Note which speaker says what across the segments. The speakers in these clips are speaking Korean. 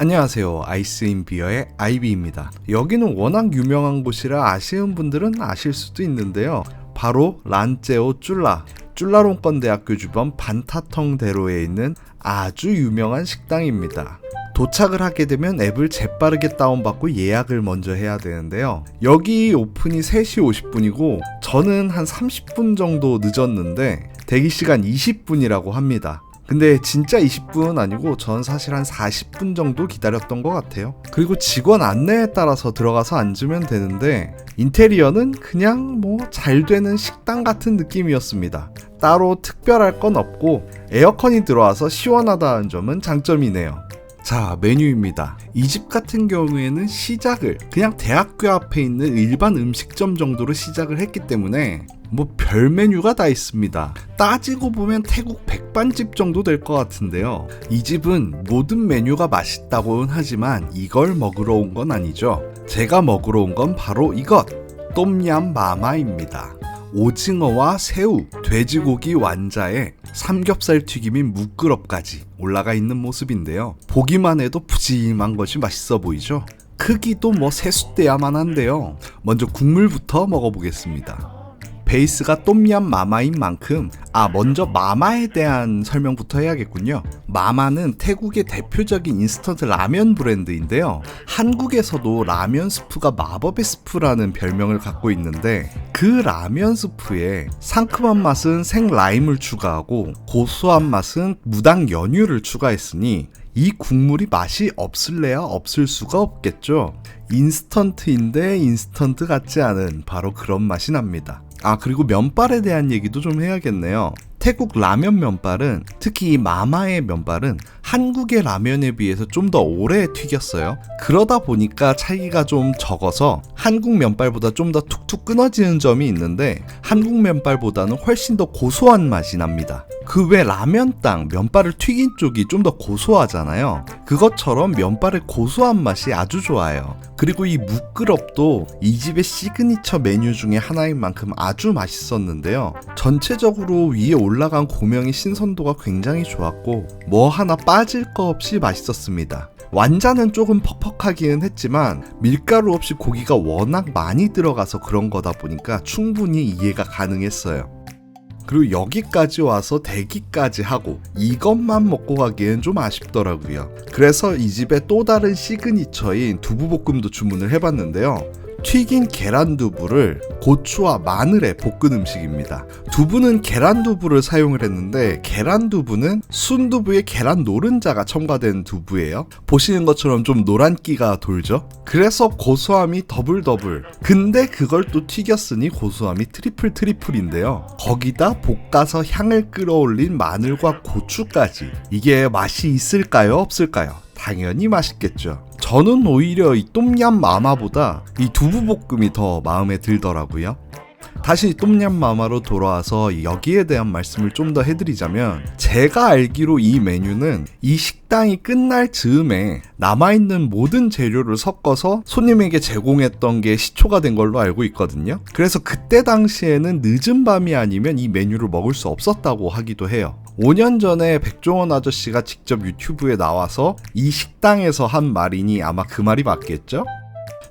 Speaker 1: 안녕하세요. 아이스인비어의 아이비입니다. 여기는 워낙 유명한 곳이라 아시는 분들은 아실 수도 있는데요. 바로 란제오 쭈라롱권 대학교 주변 반타텅대로에 있는 아주 유명한 식당입니다. 도착을 하게 되면 앱을 재빠르게 다운받고 예약을 먼저 해야 되는데요. 여기 오픈이 3시 50분이고 저는 한 30분 정도 늦었는데 대기시간 20분이라고 합니다. 근데 진짜 20분 아니고 전 사실 한 40분 정도 기다렸던 것 같아요. 그리고 직원 안내에 따라서 들어가서 앉으면 되는데 인테리어는 그냥 잘 되는 식당 같은 느낌이었습니다. 따로 특별할 건 없고 에어컨이 들어와서 시원하다는 점은 장점이네요. 자, 메뉴입니다. 이 집 같은 경우에는 시작을 그냥 대학교 앞에 있는 일반 음식점 정도로 시작을 했기 때문에 별 메뉴가 다 있습니다. 따지고 보면 태국 백반집 정도 될 것 같은데요. 이 집은 모든 메뉴가 맛있다고는 하지만 이걸 먹으러 온 건 아니죠. 제가 먹으러 온 건 바로 이것! 똠얌 마마입니다. 오징어와 새우, 돼지고기 완자에 삼겹살 튀김인 무끄럽까지 올라가 있는 모습인데요. 보기만 해도 푸짐한 것이 맛있어 보이죠? 크기도 세숫대야만 한데요. 먼저 국물부터 먹어보겠습니다. 베이스가 똠얌 마마인 만큼 먼저 마마에 대한 설명부터 해야겠군요. 마마는 태국의 대표적인 인스턴트 라면 브랜드인데요. 한국에서도 라면 스프가 마법의 스프라는 별명을 갖고 있는데 그 라면 스프에 상큼한 맛은 생 라임을 추가하고 고소한 맛은 무당 연유를 추가했으니 이 국물이 맛이 없을래야 없을 수가 없겠죠. 인스턴트인데 인스턴트 같지 않은 바로 그런 맛이 납니다. 그리고 면발에 대한 얘기도 좀 해야겠네요. 태국 라면 면발은, 특히 이 마마의 면발은 한국의 라면에 비해서 좀 더 오래 튀겼어요. 그러다 보니까 차이가 좀 적어서 한국 면발보다 좀 더 툭툭 끊어지는 점이 있는데 한국 면발보다는 훨씬 더 고소한 맛이 납니다. 그 외 라면 땅 면발을 튀긴 쪽이 좀 더 고소하잖아요. 그것처럼 면발의 고소한 맛이 아주 좋아요. 그리고 이 무끄럽도 이 집의 시그니처 메뉴 중에 하나인 만큼 아주 맛있었는데요. 전체적으로 위에 올라간 고명의 신선도가 굉장히 좋았고 하나 빠질 거 없이 맛있었습니다. 완자는 조금 퍽퍽하기는 했지만 밀가루 없이 고기가 워낙 많이 들어가서 그런 거다 보니까 충분히 이해가 가능했어요. 그리고 여기까지 와서 대기까지 하고 이것만 먹고 가기엔 좀 아쉽더라고요. 그래서 이 집의 또 다른 시그니처인 두부볶음도 주문을 해봤는데요. 튀긴 계란 두부를 고추와 마늘에 볶은 음식입니다. 두부는 계란 두부를 사용을 했는데 계란 두부는 순두부에 계란 노른자가 첨가된 두부예요. 보시는 것처럼 좀 노란기가 돌죠? 그래서 고소함이 더블. 근데 그걸 또 튀겼으니 고소함이 트리플인데요. 거기다 볶아서 향을 끌어올린 마늘과 고추까지. 이게 맛이 있을까요? 없을까요? 당연히 맛있겠죠. 저는 오히려 이 똠얌 마마보다 이 두부볶음이 더 마음에 들더라고요. 다시 똠얌 마마로 돌아와서 여기에 대한 말씀을 좀 더 해드리자면 제가 알기로 이 메뉴는 이 식당이 끝날 즈음에 남아있는 모든 재료를 섞어서 손님에게 제공했던 게 시초가 된 걸로 알고 있거든요. 그래서 그때 당시에는 늦은 밤이 아니면 이 메뉴를 먹을 수 없었다고 하기도 해요. 5년 전에 백종원 아저씨가 직접 유튜브에 나와서 이 식당에서 한 말이니 아마 그 말이 맞겠죠?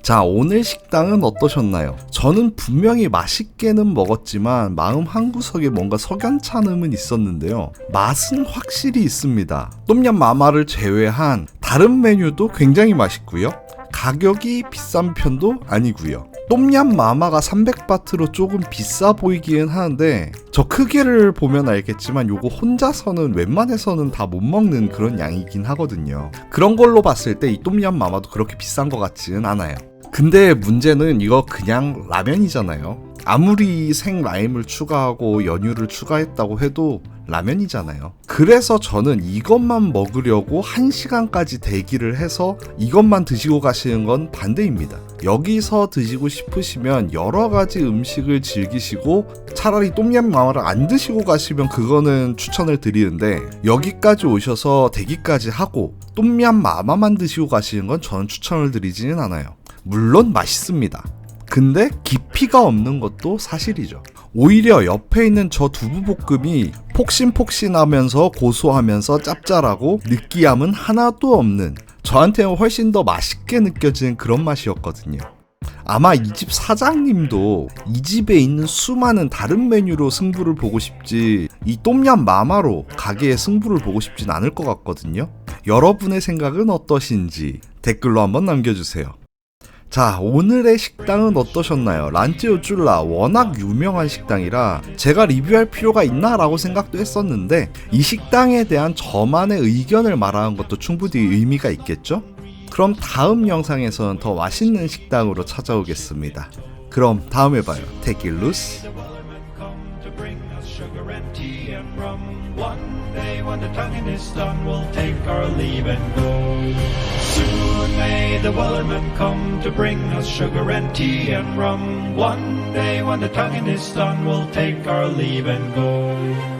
Speaker 1: 자, 오늘 식당은 어떠셨나요? 저는 분명히 맛있게는 먹었지만 마음 한구석에 뭔가 석연찮음은 있었는데요. 맛은 확실히 있습니다. 똠얌 마마를 제외한 다른 메뉴도 굉장히 맛있고요. 가격이 비싼 편도 아니고요. 똠얌 마마가 300바트로 조금 비싸 보이긴 하는데 저 크기를 보면 알겠지만 요거 혼자서는 웬만해서는 다 못 먹는 그런 양이긴 하거든요. 그런 걸로 봤을 때 이 똠얌 마마도 그렇게 비싼 것 같지는 않아요. 근데 문제는 이거 그냥 라면이잖아요. 아무리 생 라임을 추가하고 연유를 추가했다고 해도 라면이잖아요. 그래서 저는 이것만 먹으려고 1시간까지 대기를 해서 이것만 드시고 가시는 건 반대입니다. 여기서 드시고 싶으시면 여러 가지 음식을 즐기시고 차라리 똠얌 마마를 안 드시고 가시면 그거는 추천을 드리는데 여기까지 오셔서 대기까지 하고 똠얌 마마만 드시고 가시는 건 저는 추천을 드리지는 않아요. 물론 맛있습니다. 근데 깊이가 없는 것도 사실이죠. 오히려 옆에 있는 저 두부볶음이 폭신폭신하면서 고소하면서 짭짤하고 느끼함은 하나도 없는 저한테는 훨씬 더 맛있게 느껴지는 그런 맛이었거든요. 아마 이 집 사장님도 이 집에 있는 수많은 다른 메뉴로 승부를 보고 싶지 이 똠얌 마마로 가게의 승부를 보고 싶진 않을 것 같거든요. 여러분의 생각은 어떠신지 댓글로 한번 남겨주세요. 자, 오늘의 식당은 어떠셨나요? 란찌오 쭈라 워낙 유명한 식당이라 제가 리뷰할 필요가 있나 라고 생각도 했었는데 이 식당에 대한 저만의 의견을 말하는 것도 충분히 의미가 있겠죠? 그럼 다음 영상에서는 더 맛있는 식당으로 찾아오겠습니다. 그럼 다음에 봐요. Take it loose.
Speaker 2: One day when the tonguing is done, we'll take our leave and go. Soon may the Wellerman come to bring us sugar and tea and rum. One day when the tonguing is done, we'll take our leave and go.